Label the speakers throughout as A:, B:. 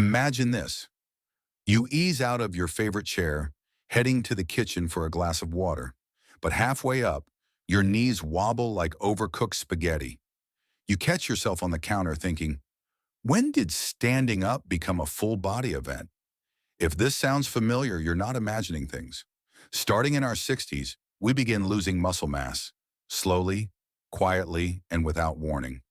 A: Imagine this. You ease out of your favorite chair, heading to the kitchen for a glass of water. But halfway up, your knees wobble like overcooked spaghetti. You catch yourself on the counter thinking, when did standing up become a full body event? If this sounds familiar, you're not imagining things. Starting in our 60s, we begin losing muscle mass, slowly, quietly, and without warning.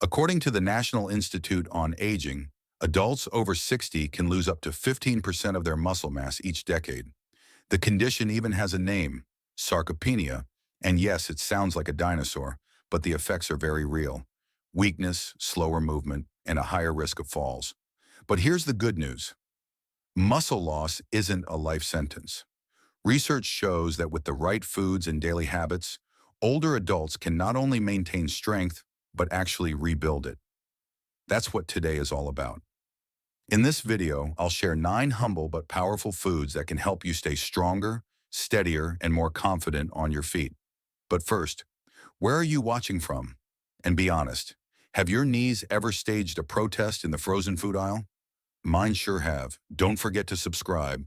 A: According to the National Institute on Aging, adults over 60 can lose up to 15% of their muscle mass each decade. The condition even has a name, sarcopenia, and yes, it sounds like a dinosaur, but the effects are very real. Weakness, slower movement, and a higher risk of falls. But here's the good news. Muscle loss isn't a life sentence. Research shows that with the right foods and daily habits, older adults can not only maintain strength, but actually rebuild it. That's what today is all about. In this video, I'll share 9 humble but powerful foods that can help you stay stronger, steadier, and more confident on your feet. But first, where are you watching from? And be honest, have your knees ever staged a protest in the frozen food aisle? Mine sure have. Don't forget to subscribe.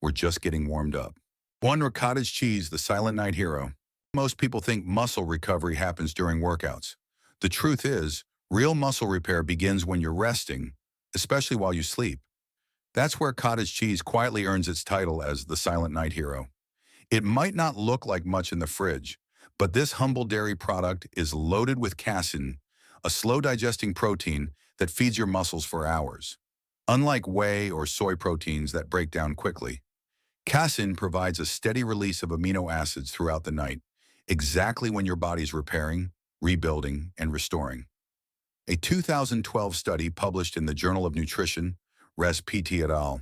A: We're just getting warmed up. 1. Cottage cheese, the silent night hero. Most people think muscle recovery happens during workouts. The truth is, real muscle repair begins when you're resting, especially while you sleep. That's where cottage cheese quietly earns its title as the silent night hero. It might not look like much in the fridge, but this humble dairy product is loaded with casein, a slow-digesting protein that feeds your muscles for hours. Unlike whey or soy proteins that break down quickly, casein provides a steady release of amino acids throughout the night, exactly when your body's repairing, rebuilding, and restoring. A 2012 study published in the Journal of Nutrition, Res PT et al.,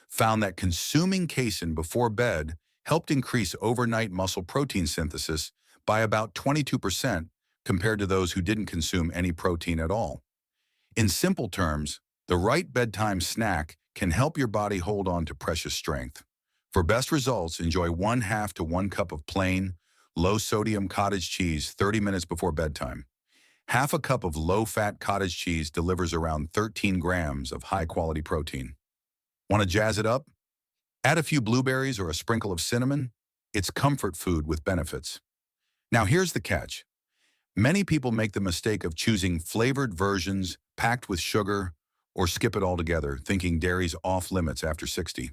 A: found that consuming casein before bed helped increase overnight muscle protein synthesis by about 22% compared to those who didn't consume any protein at all. In simple terms, the right bedtime snack can help your body hold on to precious strength. For best results, enjoy 1/2 to 1 cup of plain, low-sodium cottage cheese 30 minutes before bedtime. Half a cup of low-fat cottage cheese delivers around 13 grams of high-quality protein. Want to jazz it up? Add a few blueberries or a sprinkle of cinnamon. It's comfort food with benefits. Now here's the catch. Many people make the mistake of choosing flavored versions packed with sugar or skip it altogether, thinking dairy's off limits after 60.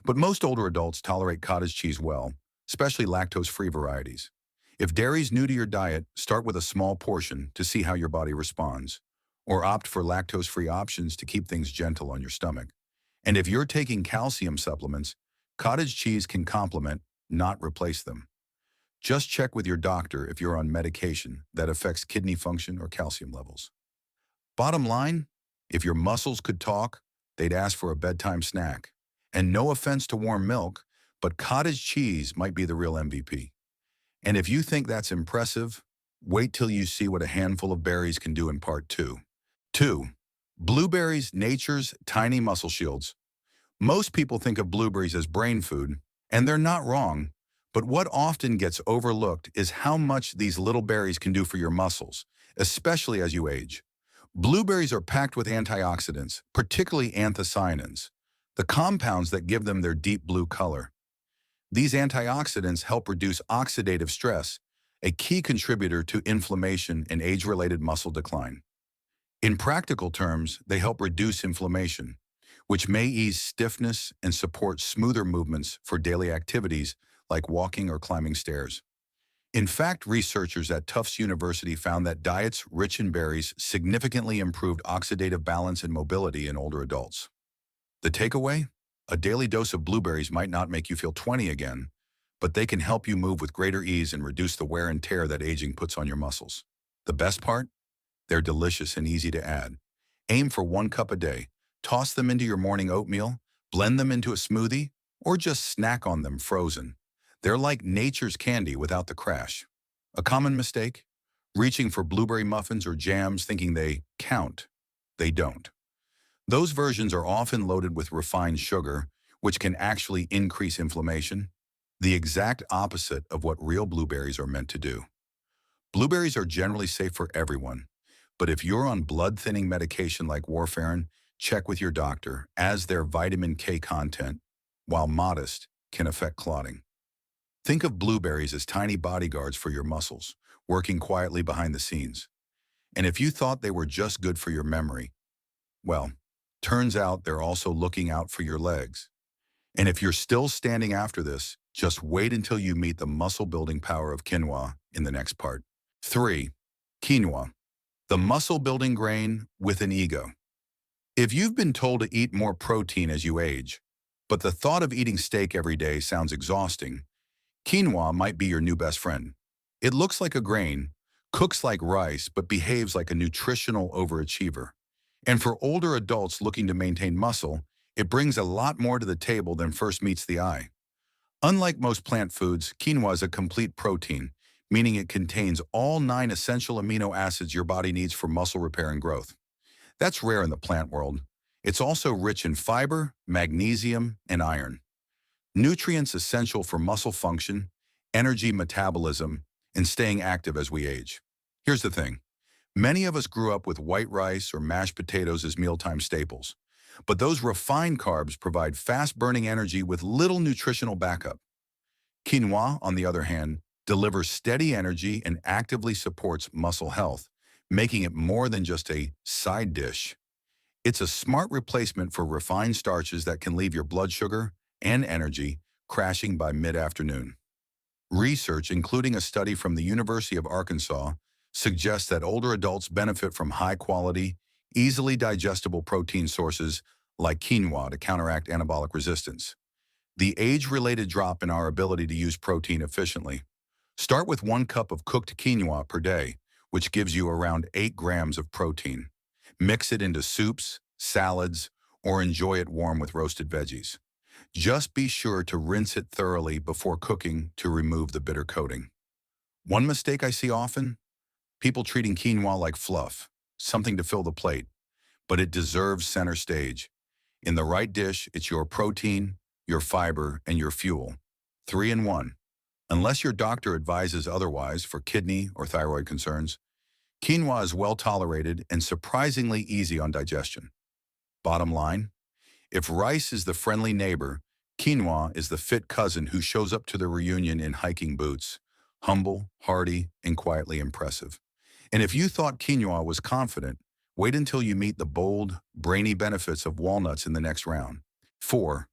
A: But most older adults tolerate cottage cheese well, especially lactose-free varieties. If dairy's new to your diet, start with a small portion to see how your body responds, or opt for lactose-free options to keep things gentle on your stomach. And if you're taking calcium supplements, cottage cheese can complement, not replace them. Just check with your doctor if you're on medication that affects kidney function or calcium levels. Bottom line, if your muscles could talk, they'd ask for a bedtime snack. And no offense to warm milk, but cottage cheese might be the real MVP. And if you think that's impressive, wait till you see what a handful of berries can do in part 2. 2. Blueberries, nature's tiny muscle shields. Most people think of blueberries as brain food, and they're not wrong, but what often gets overlooked is how much these little berries can do for your muscles, especially as you age. Blueberries are packed with antioxidants, particularly anthocyanins, the compounds that give them their deep blue color. These antioxidants help reduce oxidative stress, a key contributor to inflammation and age-related muscle decline. In practical terms, they help reduce inflammation, which may ease stiffness and support smoother movements for daily activities like walking or climbing stairs. In fact, researchers at Tufts University found that diets rich in berries significantly improved oxidative balance and mobility in older adults. The takeaway? A daily dose of blueberries might not make you feel 20 again, but they can help you move with greater ease and reduce the wear and tear that aging puts on your muscles. The best part? They're delicious and easy to add. Aim for 1 cup a day. Toss them into your morning oatmeal, blend them into a smoothie, or just snack on them frozen. They're like nature's candy without the crash. A common mistake? Reaching for blueberry muffins or jams thinking they count. They don't. Those versions are often loaded with refined sugar, which can actually increase inflammation, the exact opposite of what real blueberries are meant to do. Blueberries are generally safe for everyone, but if you're on blood-thinning medication like warfarin, check with your doctor, as their vitamin K content, while modest, can affect clotting. Think of blueberries as tiny bodyguards for your muscles, working quietly behind the scenes. And if you thought they were just good for your memory, well, turns out they're also looking out for your legs. And if you're still standing after this, just wait until you meet the muscle-building power of quinoa in the next part. 3. Quinoa, the muscle-building grain with an ego. If you've been told to eat more protein as you age, but the thought of eating steak every day sounds exhausting, quinoa might be your new best friend. It looks like a grain, cooks like rice, but behaves like a nutritional overachiever. And for older adults looking to maintain muscle, it brings a lot more to the table than first meets the eye. Unlike most plant foods, quinoa is a complete protein, meaning it contains all 9 essential amino acids your body needs for muscle repair and growth. That's rare in the plant world. It's also rich in fiber, magnesium, and iron, nutrients essential for muscle function, energy metabolism, and staying active as we age. Here's the thing. Many of us grew up with white rice or mashed potatoes as mealtime staples, but those refined carbs provide fast-burning energy with little nutritional backup. Quinoa, on the other hand, delivers steady energy and actively supports muscle health, making it more than just a side dish. It's a smart replacement for refined starches that can leave your blood sugar and energy crashing by mid-afternoon. Research, including a study from the University of Arkansas, suggests that older adults benefit from high-quality, easily digestible protein sources like quinoa to counteract anabolic resistance. The age-related drop in our ability to use protein efficiently. Start with 1 cup of cooked quinoa per day, which gives you around 8 grams of protein. Mix it into soups, salads, or enjoy it warm with roasted veggies. Just be sure to rinse it thoroughly before cooking to remove the bitter coating. One mistake I see often? People treating quinoa like fluff, something to fill the plate, but it deserves center stage. In the right dish, it's your protein, your fiber, and your fuel. 3 in 1. Unless your doctor advises otherwise for kidney or thyroid concerns, quinoa is well tolerated and surprisingly easy on digestion. Bottom line, if rice is the friendly neighbor, quinoa is the fit cousin who shows up to the reunion in hiking boots, humble, hearty, and quietly impressive. And if you thought quinoa was confident, wait until you meet the bold, brainy benefits of walnuts in the next round. 4.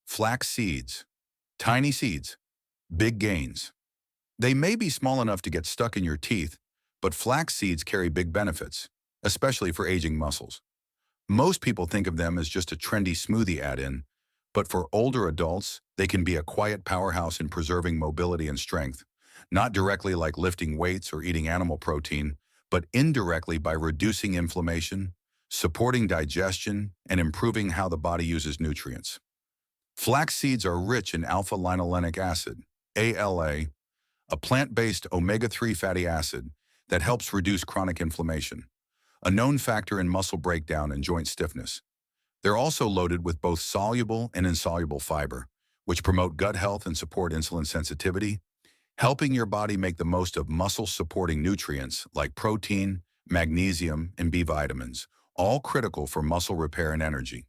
A: Flax seeds. Tiny seeds, big gains. They may be small enough to get stuck in your teeth, but flax seeds carry big benefits, especially for aging muscles. Most people think of them as just a trendy smoothie add-in, but for older adults, they can be a quiet powerhouse in preserving mobility and strength, not directly like lifting weights or eating animal protein, but indirectly by reducing inflammation, supporting digestion, and improving how the body uses nutrients. Flax seeds are rich in alpha-linolenic acid, ALA, a plant-based omega-3 fatty acid that helps reduce chronic inflammation, a known factor in muscle breakdown and joint stiffness. They're also loaded with both soluble and insoluble fiber, which promote gut health and support insulin sensitivity, helping your body make the most of muscle-supporting nutrients like protein, magnesium, and B vitamins, all critical for muscle repair and energy.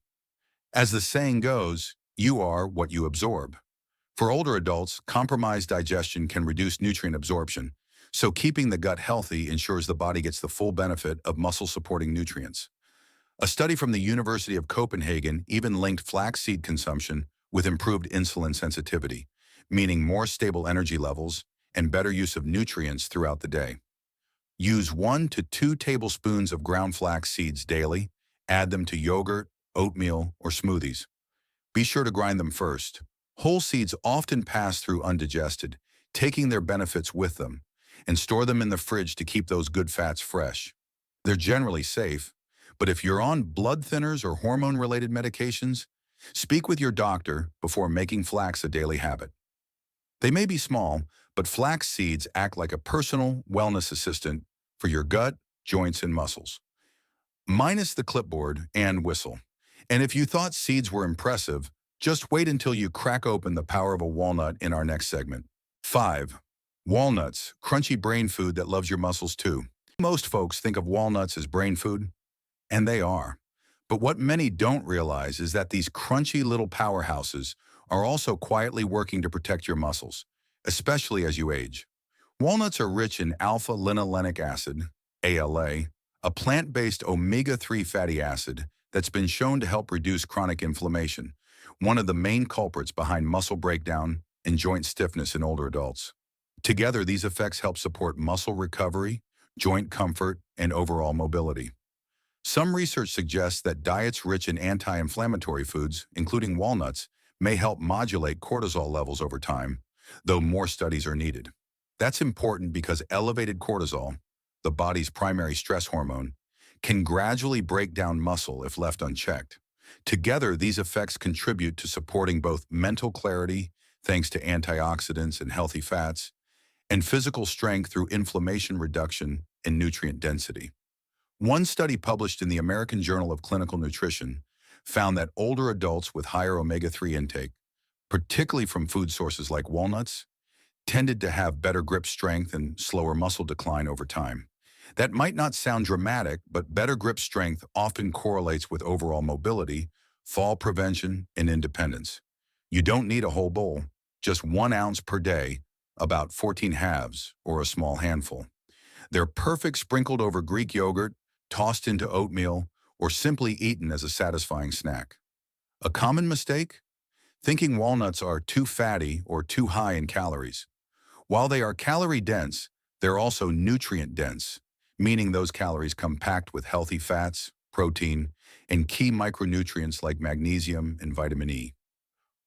A: As the saying goes, you are what you absorb. For older adults, compromised digestion can reduce nutrient absorption, so keeping the gut healthy ensures the body gets the full benefit of muscle-supporting nutrients. A study from the University of Copenhagen even linked flaxseed consumption with improved insulin sensitivity, meaning more stable energy levels and better use of nutrients throughout the day. Use 1 to 2 tablespoons of ground flax seeds daily. Add them to yogurt, oatmeal, or smoothies. Be sure to grind them first. Whole seeds often pass through undigested, taking their benefits with them, and store them in the fridge to keep those good fats fresh. They're generally safe, but if you're on blood thinners or hormone-related medications, speak with your doctor before making flax a daily habit. They may be small, but flax seeds act like a personal wellness assistant for your gut, joints, and muscles. Minus the clipboard and whistle. And if you thought seeds were impressive, just wait until you crack open the power of a walnut in our next segment. 5. Walnuts, crunchy brain food that loves your muscles too. Most folks think of walnuts as brain food, and they are. But what many don't realize is that these crunchy little powerhouses are also quietly working to protect your muscles, especially as you age. Walnuts are rich in alpha-linolenic acid, ALA, a plant-based omega-3 fatty acid that's been shown to help reduce chronic inflammation, one of the main culprits behind muscle breakdown and joint stiffness in older adults. Together, these effects help support muscle recovery, joint comfort, and overall mobility. Some research suggests that diets rich in anti-inflammatory foods, including walnuts, may help modulate cortisol levels over time, though more studies are needed. That's important because elevated cortisol, the body's primary stress hormone, can gradually break down muscle if left unchecked. Together, these effects contribute to supporting both mental clarity, thanks to antioxidants and healthy fats, and physical strength through inflammation reduction and nutrient density. One study published in the American Journal of Clinical Nutrition found that older adults with higher omega-3 intake, particularly from food sources like walnuts, tended to have better grip strength and slower muscle decline over time. That might not sound dramatic, but better grip strength often correlates with overall mobility, fall prevention, and independence. You don't need a whole bowl, just 1 ounce per day, about 14 halves or a small handful. They're perfect sprinkled over Greek yogurt, tossed into oatmeal, or simply eaten as a satisfying snack. A common mistake? Thinking walnuts are too fatty or too high in calories. While they are calorie-dense, they're also nutrient-dense, meaning those calories come packed with healthy fats, protein, and key micronutrients like magnesium and vitamin E.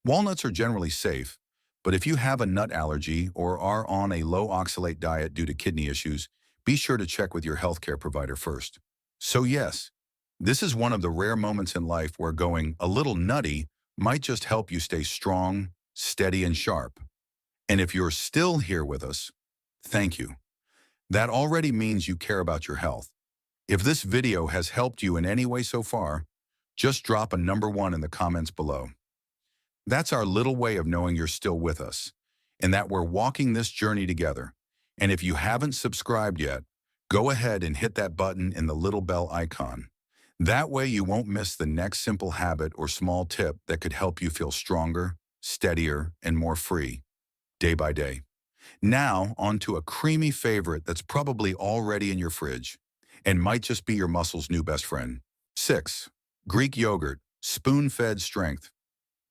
A: Walnuts are generally safe, but if you have a nut allergy or are on a low oxalate diet due to kidney issues, be sure to check with your healthcare provider first. So yes, this is one of the rare moments in life where going a little nutty might just help you stay strong, steady, and sharp. And if you're still here with us, thank you. That already means you care about your health. If this video has helped you in any way so far, just drop a number 1 in the comments below. That's our little way of knowing you're still with us, and that we're walking this journey together. And if you haven't subscribed yet, go ahead and hit that button in the little bell icon. That way you won't miss the next simple habit or small tip that could help you feel stronger, steadier, and more free, day by day. Now, on to a creamy favorite that's probably already in your fridge and might just be your muscle's new best friend. 6. Greek yogurt, spoon-fed strength.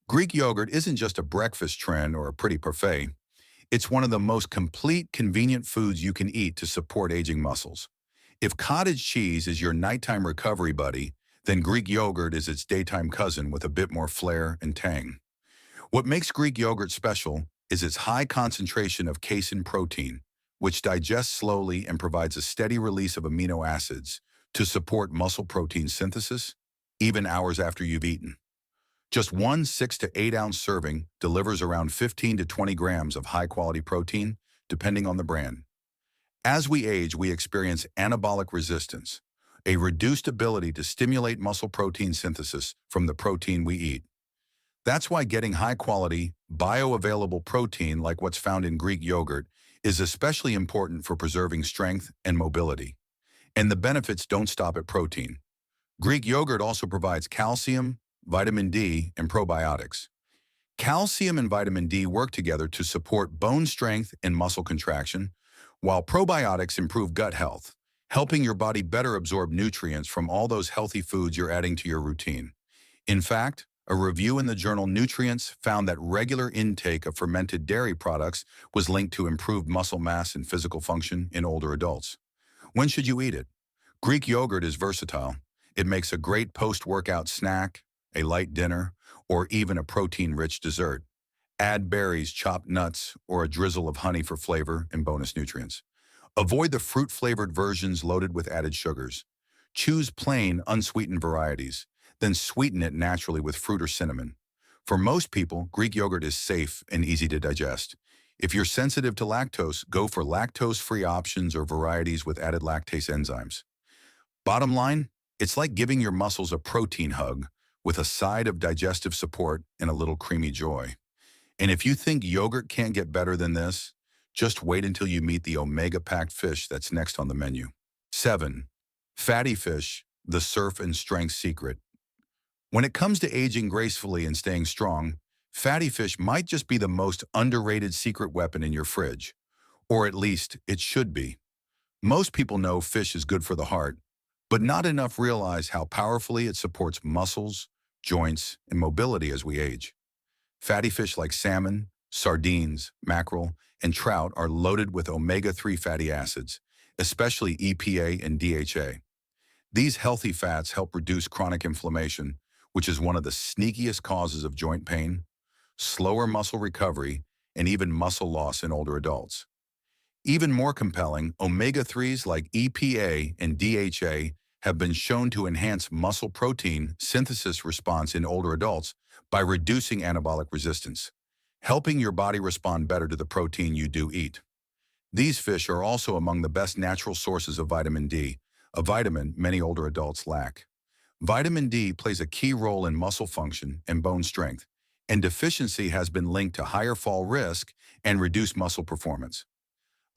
A: Greek yogurt isn't just a breakfast trend or a pretty parfait. It's one of the most complete, convenient foods you can eat to support aging muscles. If cottage cheese is your nighttime recovery buddy, then Greek yogurt is its daytime cousin with a bit more flair and tang. What makes Greek yogurt special is its high concentration of casein protein, which digests slowly and provides a steady release of amino acids to support muscle protein synthesis, even hours after you've eaten. Just one 6 to 8 ounce serving delivers around 15 to 20 grams of high-quality protein, depending on the brand. As we age, we experience anabolic resistance, a reduced ability to stimulate muscle protein synthesis from the protein we eat. That's why getting high-quality, bioavailable protein like what's found in Greek yogurt is especially important for preserving strength and mobility. And the benefits don't stop at protein. Greek yogurt also provides calcium, vitamin D, and probiotics. Calcium and vitamin D work together to support bone strength and muscle contraction, while probiotics improve gut health, helping your body better absorb nutrients from all those healthy foods you're adding to your routine. In fact, a review in the journal Nutrients found that regular intake of fermented dairy products was linked to improved muscle mass and physical function in older adults. When should you eat it? Greek yogurt is versatile. It makes a great post-workout snack, a light dinner, or even a protein-rich dessert. Add berries, chopped nuts, or a drizzle of honey for flavor and bonus nutrients. Avoid the fruit-flavored versions loaded with added sugars. Choose plain, unsweetened varieties, then sweeten it naturally with fruit or cinnamon. For most people, Greek yogurt is safe and easy to digest. If you're sensitive to lactose, go for lactose-free options or varieties with added lactase enzymes. Bottom line, it's like giving your muscles a protein hug with a side of digestive support and a little creamy joy. And if you think yogurt can't get better than this, just wait until you meet the omega-packed fish that's next on the menu. 7. Fatty fish, the surf and strength secret. When it comes to aging gracefully and staying strong, fatty fish might just be the most underrated secret weapon in your fridge. Or at least, it should be. Most people know fish is good for the heart, but not enough realize how powerfully it supports muscles, joints, and mobility as we age. Fatty fish like salmon, sardines, mackerel, and trout are loaded with omega-3 fatty acids, especially EPA and DHA. These healthy fats help reduce chronic inflammation, which is one of the sneakiest causes of joint pain, slower muscle recovery, and even muscle loss in older adults. Even more compelling, omega-3s like EPA and DHA have been shown to enhance muscle protein synthesis response in older adults by reducing anabolic resistance, helping your body respond better to the protein you do eat. These fish are also among the best natural sources of vitamin D, a vitamin many older adults lack. Vitamin D plays a key role in muscle function and bone strength, and deficiency has been linked to higher fall risk and reduced muscle performance.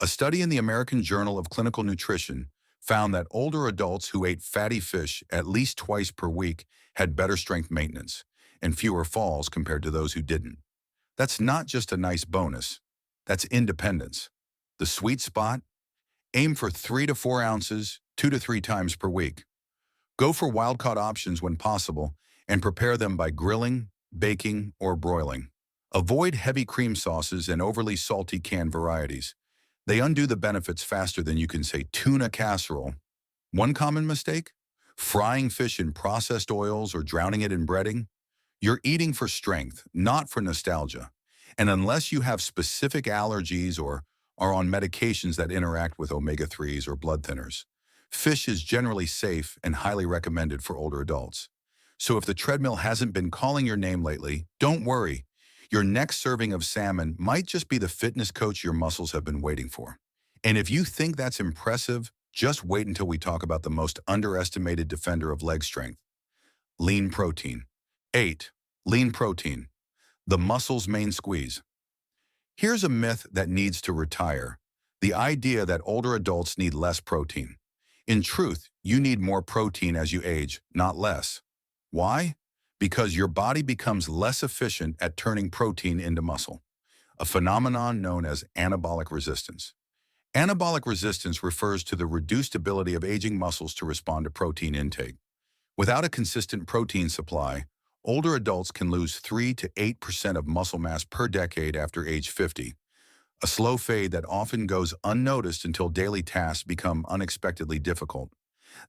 A: A study in the American Journal of Clinical Nutrition found that older adults who ate fatty fish at least twice per week had better strength maintenance and fewer falls compared to those who didn't. That's not just a nice bonus, that's independence. The sweet spot? Aim for 3 to 4 ounces, 2 to 3 times per week. Go for wild-caught options when possible and prepare them by grilling, baking, or broiling. Avoid heavy cream sauces and overly salty canned varieties. They undo the benefits faster than you can say tuna casserole. One common mistake? Frying fish in processed oils or drowning it in breading. You're eating for strength, not for nostalgia. And unless you have specific allergies or are on medications that interact with omega-3s or blood thinners, fish is generally safe and highly recommended for older adults. So if the treadmill hasn't been calling your name lately, don't worry. Your next serving of salmon might just be the fitness coach your muscles have been waiting for. And if you think that's impressive, just wait until we talk about the most underestimated defender of leg strength: lean protein. 8. Lean protein, the muscle's main squeeze. Here's a myth that needs to retire: the idea that older adults need less protein. In truth, you need more protein as you age, not less. Why? Because your body becomes less efficient at turning protein into muscle, a phenomenon known as anabolic resistance. Anabolic resistance refers to the reduced ability of aging muscles to respond to protein intake. Without a consistent protein supply, older adults can lose 3 to 8% of muscle mass per decade after age 50, a slow fade that often goes unnoticed until daily tasks become unexpectedly difficult.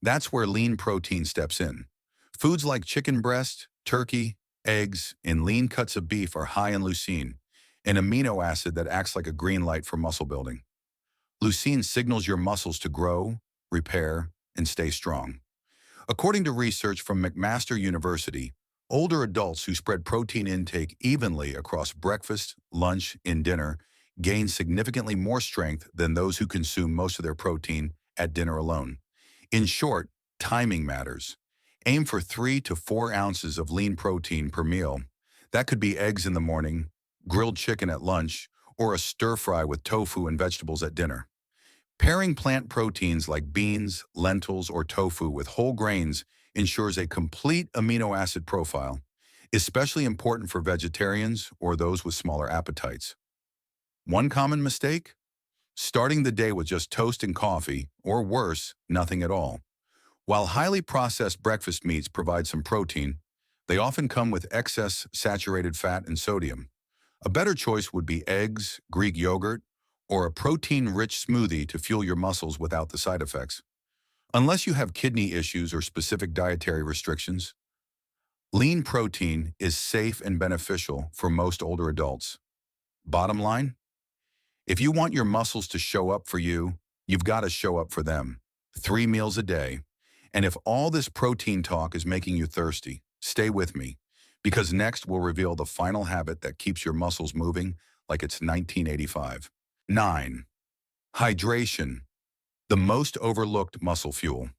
A: That's where lean protein steps in. Foods like chicken breast, turkey, eggs, and lean cuts of beef are high in leucine, an amino acid that acts like a green light for muscle building. Leucine signals your muscles to grow, repair, and stay strong. According to research from McMaster University, older adults who spread protein intake evenly across breakfast, lunch, and dinner gain significantly more strength than those who consume most of their protein at dinner alone. In short, timing matters. Aim for 3 to 4 ounces of lean protein per meal. That could be eggs in the morning, grilled chicken at lunch, or a stir fry with tofu and vegetables at dinner. Pairing plant proteins like beans, lentils, or tofu with whole grains ensures a complete amino acid profile, especially important for vegetarians or those with smaller appetites. One common mistake? Starting the day with just toast and coffee, or worse, nothing at all. While highly processed breakfast meats provide some protein, they often come with excess saturated fat and sodium. A better choice would be eggs, Greek yogurt, or a protein-rich smoothie to fuel your muscles without the side effects. Unless you have kidney issues or specific dietary restrictions, lean protein is safe and beneficial for most older adults. Bottom line? If you want your muscles to show up for you, you've got to show up for them. 3 meals a day. And if all this protein talk is making you thirsty, stay with me, because next we'll reveal the final habit that keeps your muscles moving like it's 1985. 9. Hydration, the most overlooked muscle fuel.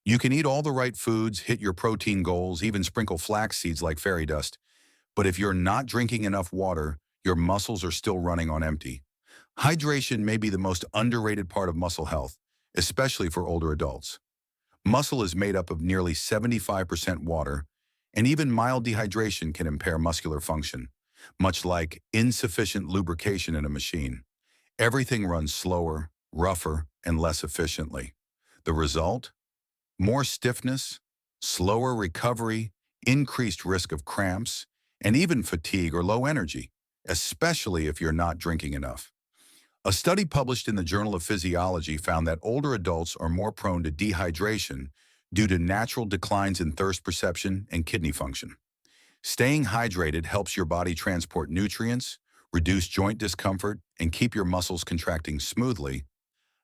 A: You can eat all the right foods, hit your protein goals, even sprinkle flax seeds like fairy dust, but if you're not drinking enough water, your muscles are still running on empty. Hydration may be the most underrated part of muscle health, especially for older adults. Muscle is made up of nearly 75% water, And even mild dehydration can impair muscular function, much like insufficient lubrication in a machine. Everything runs slower, rougher, and less efficiently. The result? More stiffness, slower recovery, increased risk of cramps, and even fatigue or low energy, especially if you're not drinking enough. A study published in the Journal of Physiology found that older adults are more prone to dehydration due to natural declines in thirst perception and kidney function. Staying hydrated helps your body transport nutrients, reduce joint discomfort, and keep your muscles contracting smoothly,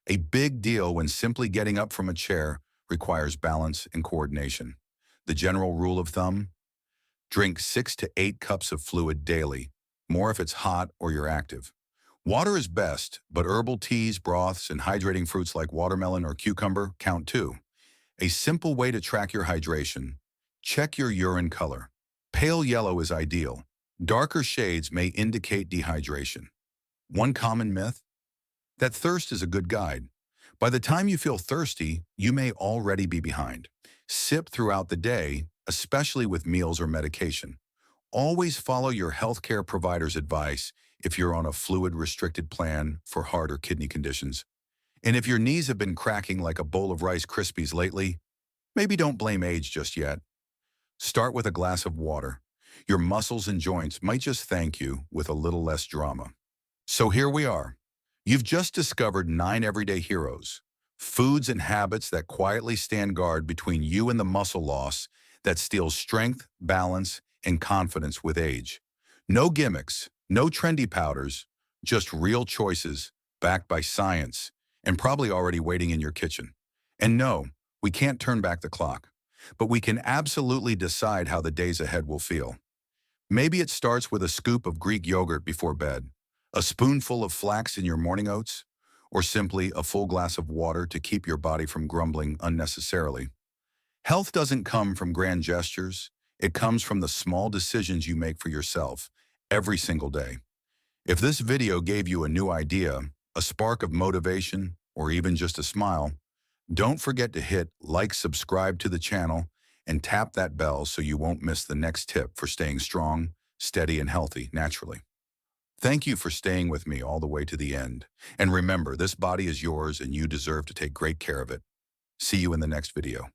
A: a big deal when simply getting up from a chair requires balance and coordination. The general rule of thumb? Drink 6 to 8 cups of fluid daily, more if it's hot or you're active. Water is best, but herbal teas, broths, and hydrating fruits like watermelon or cucumber count too. A simple way to track your hydration: check your urine color. Pale yellow is ideal. Darker shades may indicate dehydration. One common myth? That thirst is a good guide. By the time you feel thirsty, you may already be behind. Sip throughout the day, especially with meals or medication. Always follow your healthcare provider's advice if you're on a fluid-restricted plan for heart or kidney conditions. And if your knees have been cracking like a bowl of Rice Krispies lately, maybe don't blame age just yet. Start with a glass of water. Your muscles and joints might just thank you with a little less drama. So here we are. You've just discovered 9 everyday heroes, foods and habits that quietly stand guard between you and the muscle loss that steals strength, balance, and confidence with age. No gimmicks, no trendy powders, just real choices backed by science and probably already waiting in your kitchen. And no, we can't turn back the clock, but we can absolutely decide how the days ahead will feel. Maybe it starts with a scoop of Greek yogurt before bed, a spoonful of flax in your morning oats, or simply a full glass of water to keep your body from grumbling unnecessarily. Health doesn't come from grand gestures. It comes from the small decisions you make for yourself every single day. If this video gave you a new idea, a spark of motivation, or even just a smile, don't forget to hit like, subscribe to the channel, and tap that bell so you won't miss the next tip for staying strong, steady, and healthy naturally. Thank you for staying with me all the way to the end. And remember, this body is yours and you deserve to take great care of it. See you in the next video.